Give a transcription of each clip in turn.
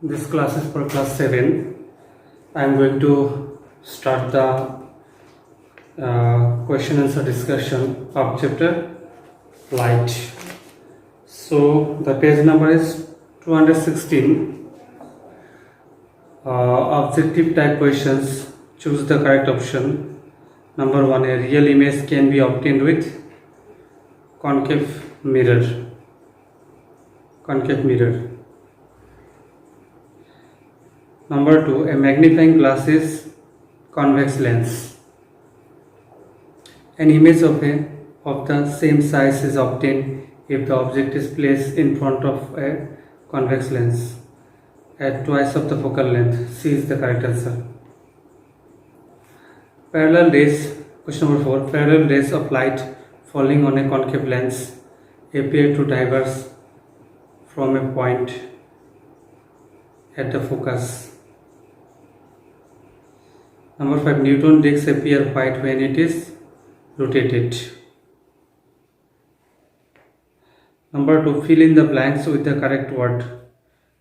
This class is for class 7. I am going to start the question answer discussion of chapter light. So the page number is 216. Objective type questions. Choose the correct option. Number 1, a real image can be obtained with concave mirror. Number 2, a magnifying glass is convex lens. An image of the same size is obtained if the object is placed in front of a convex lens at twice of the focal length. C is the correct answer. Parallel rays, question number 4, parallel rays of light falling on a concave lens appear to diverge from a point at the focus. Number 5, neutron disks appear white when it is rotated. Number 2, fill in the blanks with the correct word.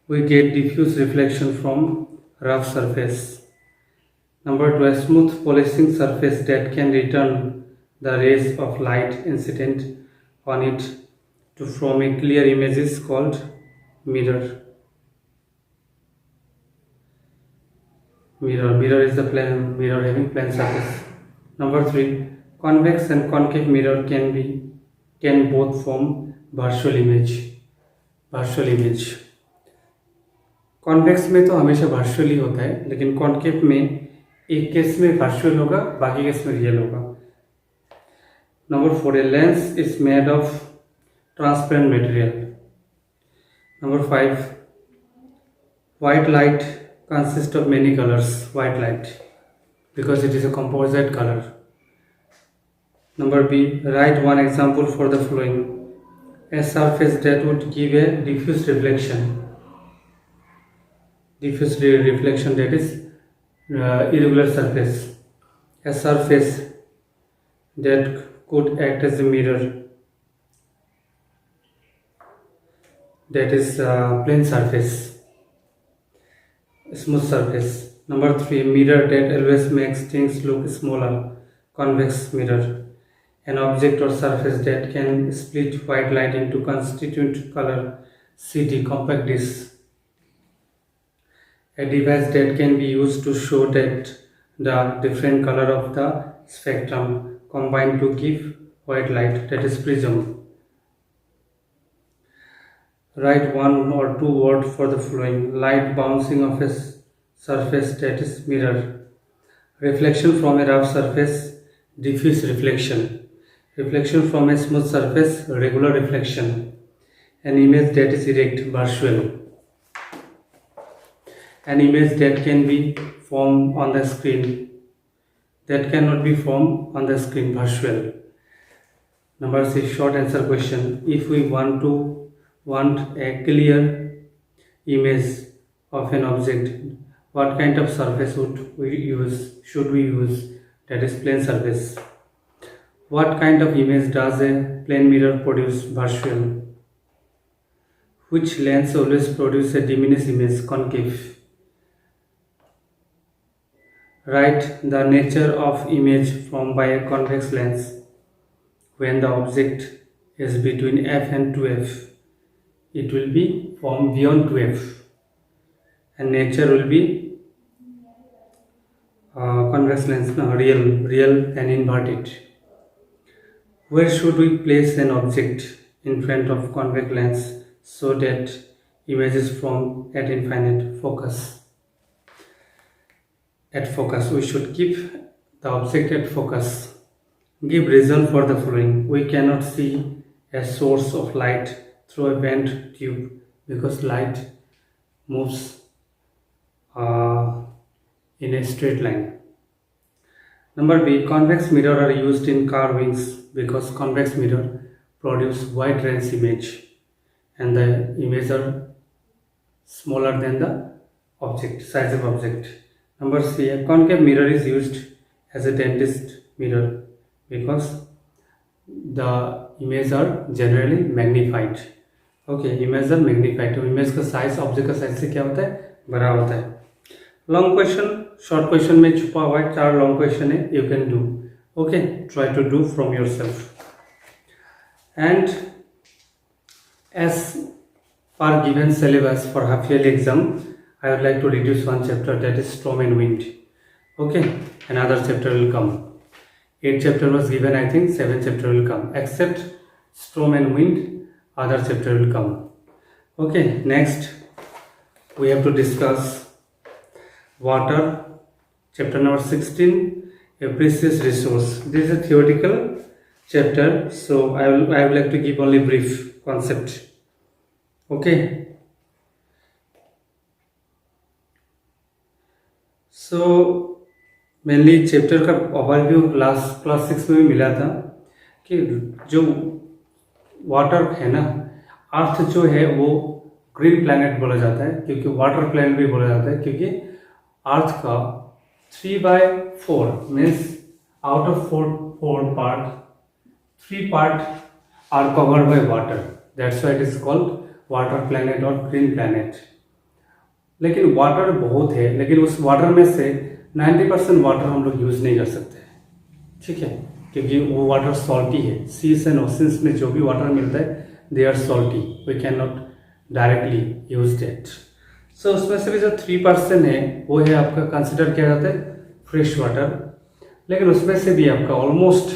We get diffuse reflection from rough surface. Number 2, a smooth polishing surface that can return the rays of light incident on it to form a clear image is called mirror. Mirror is the mirror having plane surface. Number 3, convex and concave mirror can both form virtual image. Convex में तो हमेशा virtual ही होता है, लेकिन concave में एक case में virtual होगा, बाकी केस में रियल होगा. Number 4, a lens is made of transparent material. Number 5, white light consists of many colors. White light, because it is a composite color. Number B, write one example for the following. A surface that would give a diffuse reflection. Diffuse reflection, that is irregular surface. A surface that could act as a mirror, that is plane surface, smooth surface. Number 3, mirror that always makes things look smaller. Convex mirror. An object or surface that can split white light into constituent color. CD, compact disc. A device that can be used to show that the different color of the spectrum combine to give white light, that is prism. Write one or two words for the following. Light bouncing off a surface, that is mirror. Reflection from a rough surface, diffuse reflection. Reflection from a smooth surface, regular reflection. An image that is erect, virtual. An image that can be formed on the screen, that cannot be formed on the screen, virtual. Number 6, short answer question. If we want a clear image of an object, what kind of surface should we use? That is plane surface. What kind of image does a plane mirror produce? Virtual. Which lens always produces a diminished image? Concave. Write the nature of image formed by a convex lens when the object is between f and 2f. It will be formed beyond 2f, and nature will be convex lens, real and inverted. Where should we place an object in front of convex lens so that image is formed at infinite focus? At focus, we should keep the object at focus. Give reason for the following. We cannot see a source of light through a bent tube because light moves in a straight line. Number B, convex mirror are used in car wings because convex mirror produce wide range image and the image are smaller than the size of object. Number C, a concave mirror is used as a dentist mirror because the images are generally magnified. Okay, images are magnified. तो image का size object का size से क्या होता है? भरा होता है। लॉन्ग क्वेश्चन, शॉर्ट क्वेश्चन में छुपा हुआ है, 4 लॉन्ग क्वेश्चन है, you can do, okay, try to do from yourself. And as per given syllabus for half yearly exam, I would like to reduce one chapter, that is storm and wind. Okay, another chapter will come. 8 chapter was given, I think 7 chapter will come, except storm and wind, other chapter will come. Okay, next we have to discuss water, chapter number 16, a precious resource. This is a theoretical chapter, so I would like to give only brief concept. Okay, so mainly chapter का overview class 6 में भी मिला था कि जो water है ना, अर्थ जो है वो ग्रीन प्लैनेट बोला जाता है, क्योंकि वाटर प्लैनेट भी बोला जाता है, क्योंकि अर्थ का 3/4 means out of 4 part 3 part are covered by water, that's why it is called water planet और ग्रीन प्लैनेट। लेकिन वाटर बहुत है, लेकिन उस वाटर में से 90% वाटर हम लोग यूज नहीं कर सकते, ठीक है, क्योंकि वो वाटर सॉल्टी है। सीज एंड ओशंस में जो भी वाटर मिलता है they are salty, we can not directly use that. So उसमें से भी जो 3% है वो है आपका कंसिडर किया जाता है फ्रेश वाटर, लेकिन उसमें से भी आपका ऑलमोस्ट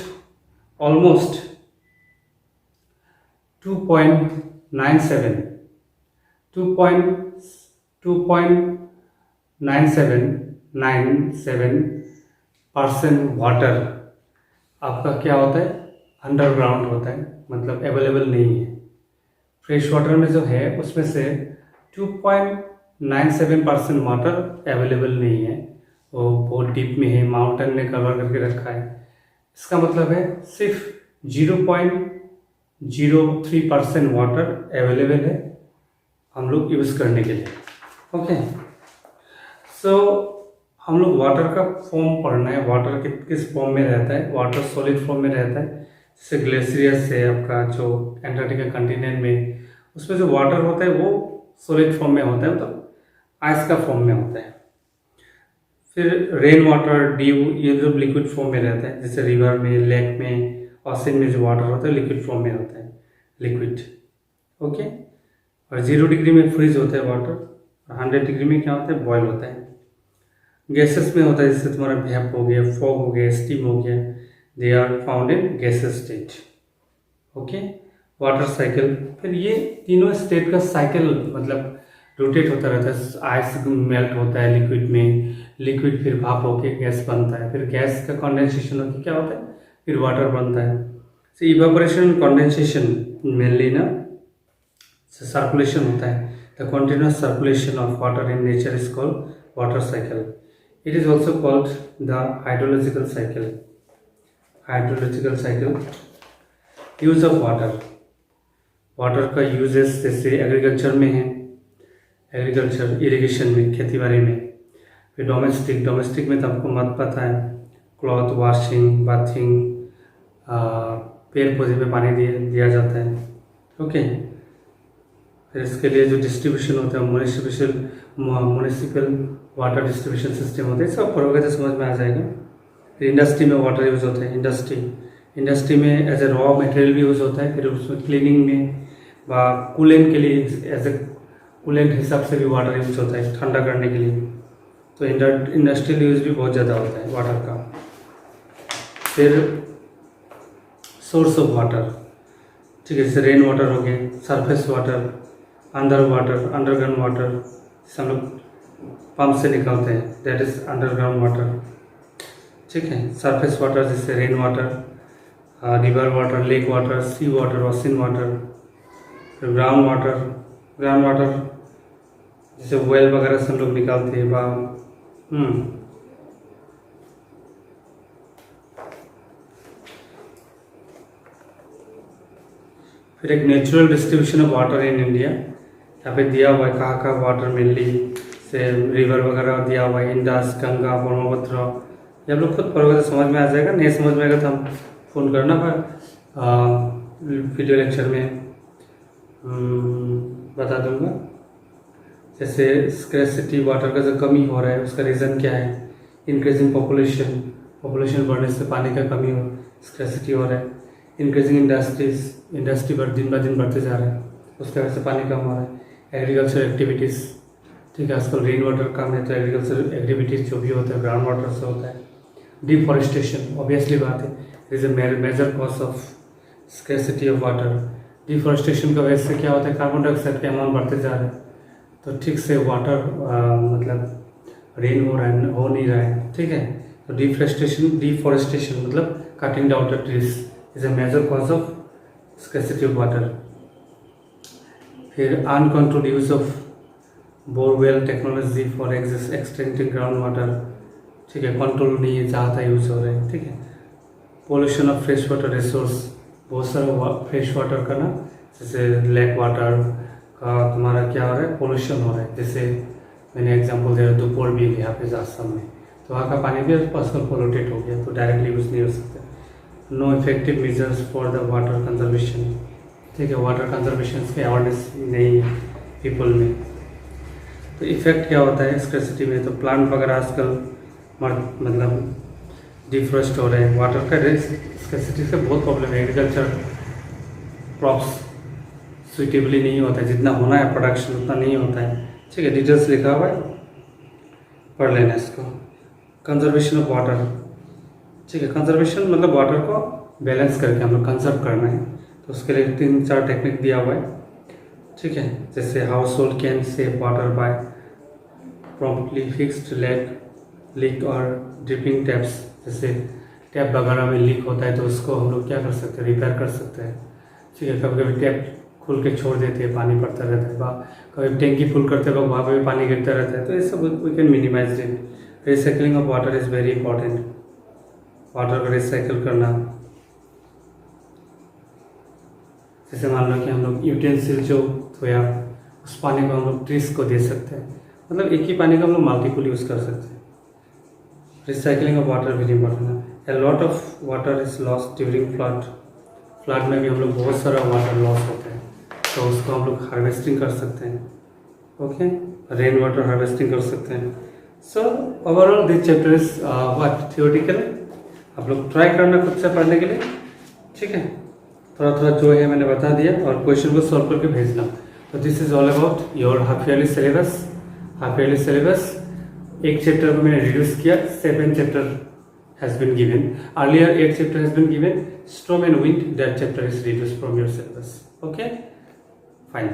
2.97% वाटर आपका क्या होता है, अंडरग्राउंड होता है, मतलब अवेलेबल नहीं है। फ्रेश वाटर में जो है उसमें से 2.97% वाटर अवेलेबल नहीं है, वो बहुत डीप में है, माउंटेन ने कवर करके रखा है। इसका मतलब है सिर्फ 0.03% वाटर अवेलेबल है हम लोग यूज़ करने के लिए। ओके, सो हम लोग वाटर का फॉर्म पढ़ना है, वाटर किस फॉर्म में रहता है। वाटर सॉलिड फॉर्म में रहता है, जैसे ग्लेशियर्स है आपका जो एंटार्क्टिका कंटिनेंट में, उसमें जो वाटर होता है वो सॉलिड फॉर्म में होता है, मतलब आइस का फॉर्म में होता है। फिर रेन वाटर, ड्यू, ये जो लिक्विड फॉर्म में रहता है, जैसे रिवर में, लेक में, ओशन में जो वाटर होता है लिक्विड फॉर्म में होता है, लिक्विड। ओके, और 0 डिग्री में फ्रीज होता है वाटर, और 100 डिग्री में क्या होता है, बॉयल होता है। गैसेस में होता है, जैसे तुम्हारा वेप हो गया, फॉग हो गया, स्टीम हो गया, they are found in gases state. Okay, water cycle, फिर ये तीनों स्टेट का साइकिल मतलब रोटेट होता रहता है। आइस मेल्ट होता है लिक्विड में, लिक्विड फिर भाप होके गैस बनता है, फिर गैस का कंडेंसेशन होकर क्या होता है, फिर वाटर बनता है। सो इवेपोरेशन, कंडेंसेशन मेनली ना सर्कुलेशन होता है। The continuous circulation of water in nature is called water cycle. It is also called the hydrological cycle. Hydrological cycle, use of water, water का यूजेस जैसे एग्रीकल्चर में है, agriculture irrigation में, खेती बाड़ी में। फिर डोमेस्टिक में तो आपको मत पता है, क्लॉथ वॉशिंग, बाथिंग, पेड़ पौधे पे पानी दिया जाता है। ओके, फिर इसके लिए जो डिस्ट्रीब्यूशन होता है म्यूनिसिपल वाटर डिस्ट्रीब्यूशन सिस्टम होता है, सब पढ़ोगे तो समझ में आ जाएगा। फिर इंडस्ट्री में वाटर यूज़ होता है, इंडस्ट्री में एज ए रॉ मटेरियल भी यूज़ होता है। फिर उसमें क्लीनिंग में व कूलेंट के लिए एज ए कूलेंट हिसाब से भी वाटर यूज़ होता है, ठंडा करने के लिए। तो इंडस्ट्रियल यूज़ भी बहुत ज़्यादा होता है वाटर का। फिर सोर्स ऑफ वाटर, ठीक है, जैसे रेन वाटर हो गए, सरफेस वाटर, अंडरग्राउंड वाटर, जिसे हम लोग पंप से निकालते हैं, दैट इज अंडरग्राउंड वाटर। ठीक है, सरफेस वाटर जैसे rain water, river water, lake water, sea water, ocean water. फिर ग्राउंड वाटर जैसे वेल वगैरह से हम लोग निकालते हैं फिर एक natural distribution of water in India, यहाँ पे दिया हुआ है कहाँ का वाटर मेनली से रिवर वगैरह दिया हुआ है, इंडस, गंगा, ब्रह्मपुत्र। ये आप लोग खुद पढ़ोगे तो समझ में आ जाएगा, नहीं समझ में आएगा तो हम फ़ोन करना पर वीडियो लेक्चर में बता दूंगा। जैसे स्कैर्सिटी वाटर का जो कमी हो रहा है उसका रीज़न क्या है, इंक्रीजिंग पॉपुलेशन, पॉपुलेशन बढ़ने से पानी का कमी हो, स्कैर्सिटी हो रहा है, इंक्रीजिंग इंडस्ट्री दिन ब दिन बढ़ते जा रहा है, उसकी वजह से पानी कम हो रहा है, एग्रीकल्चर एक्टिविटीज़, ठीक है, आजकल रेन वाटर कम है तो एग्रीकल्चर एक्टिविटीज़ जो भी होता है ग्राउंड वाटर से होता है, डिफॉरेस्टेशन, ऑब्वियसली बात है, it is a major cause of scarcity of water. Deforestation की वजह से क्या होता है, कार्बन डाइऑक्साइड का अमाउंट बढ़ते जा रहा है, तो ठीक से वाटर मतलब रेन हो नहीं रहा है, ठीक है। तो डिफॉरेस्टेशन मतलब cutting down the trees is a major cause of scarcity of water. फिर uncontrolled use of borewell technology for extracting ground water, ठीक है, कंट्रोल नहीं है, ज़्यादा यूज हो रहा है, ठीक है। Pollution of fresh water resource, बहुत सारा फ्रेश वाटर का ना, जैसे लेक वाटर का तुम्हारा क्या हो रहा है, पोल्यूशन हो रहा है। जैसे मैंने एग्जांपल दिया दोपहर भी यहाँ पे आसाम में, तो वहाँ का पानी भी आजकल पोल्यूटेड हो गया, तो डायरेक्टली यूज़ नहीं हो सकता। No effective measures for the water conservation, ठीक है, वाटर कंजर्वेशन की अवेयरनेस नहीं है पीपल में। तो इफेक्ट क्या होता है स्कैर्सिटी में, तो प्लांट वगैरह आजकल मतलब डिफॉरेस्ट हो रहे हैं, वाटर का स्कैर्सिटी से बहुत प्रॉब्लम है, एग्रीकल्चर क्रॉप्स सुइटेबली नहीं होता है, जितना होना है प्रोडक्शन उतना नहीं होता है, ठीक है। डिटेल्स लिखा हुआ है, पढ़ लेना इसको। कंजर्वेशन ऑफ वाटर, ठीक है, कंजर्वेशन मतलब वाटर को बैलेंस करके हम लोग कंजर्व करना है, तो उसके लिए 3-4 टेक्निक दिया हुआ है, ठीक है। जैसे house hold can save water bye promptly fixed leak और ड्रिपिंग टैप्स, जैसे टैप वगैरह में लीक होता है तो उसको हम लोग क्या कर सकते हैं, रिपेयर कर सकते हैं, ठीक है। कभी कभी टैप खोल के छोड़ देते हैं, पानी पड़ता रहता है, कभी टैंकी फुल करते वक्त वहाँ पर भी पानी गिरता रहता है, तो ये सब we can minimise it. Recycling of water is very important, water को रिसाइकिल करना, जैसे मान लो कि हम लोग यूटेंसिल जो धोया उस पानी को हम लोग ट्रीज को दे सकते हैं, मतलब एक ही पानी का हम लोग मल्टीपल यूज़ कर सकते हैं। Recycling of water very important है। A lot of water is lost during flood में भी हम लोग बहुत सारा वाटर लॉस होता है, तो उसको हम लोग हार्वेस्टिंग कर सकते हैं, ओके, रेन वाटर हार्वेस्टिंग कर सकते हैं। So overall this chapter is what theoretical, आप लोग ट्राई करना खुद से पढ़ने के लिए, ठीक है। थोड़ा थोड़ा जो है मैंने बता दिया और क्वेश्चन को सॉल्व करके भेजना। तो this is all about your half yearly syllabus. एक चैप्टर को मैंने रिड्यूस किया, 7 chapter has been given. Earlier 8 chapter has been given. Storm and wind, that chapter is reduced from your syllabus. Okay, fine.